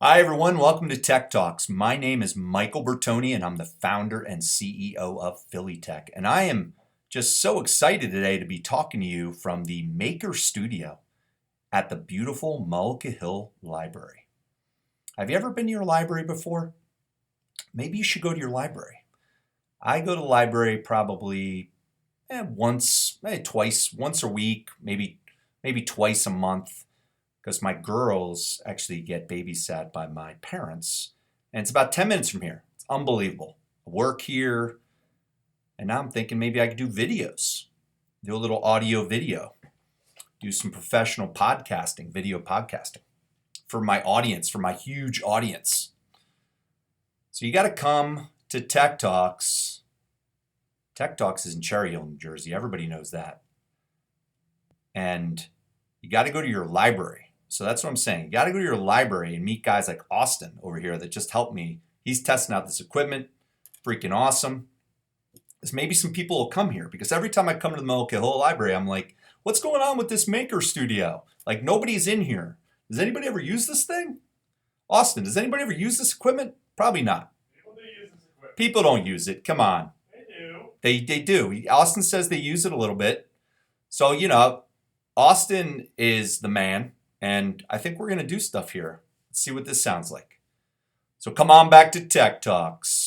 Hi, everyone. Welcome to Tech Talks. My name is Michael Bertoni, and I'm the founder and CEO of PhillyTech. And I am just so excited today to be talking to you from the Maker Studio at the beautiful Mullica Hill Library. Have you ever been to your library before? Maybe you should go to your library. I go to the library probably once, maybe twice, once a week, maybe twice a month, because my girls actually get babysat by my parents. And it's about 10 minutes from here. It's unbelievable. I work here, and now I'm thinking maybe I could do videos, do a little audio video, do some professional podcasting, video podcasting for my audience, for my huge audience. So you got to come to Tech Talks. Tech Talks is in Cherry Hill, New Jersey. Everybody knows that. And you got to go to your library. So that's what I'm saying. You got to go to your library and meet guys like Austin over here that just helped me. He's testing out this equipment. Freaking awesome. There's maybe some people will come here because every time I come to the Mullica Hill Library, I'm like, what's going on with this Maker Studio? Like, nobody's in here. Does anybody ever use this thing? Austin, does anybody ever use this equipment? Probably not. People do use this equipment. People don't use it. Come on. They do. They do. Austin says they use it a little bit. So, Austin is the man. And I think we're going to do stuff here. Let's see what this sounds like. So come on back to Tech Talks.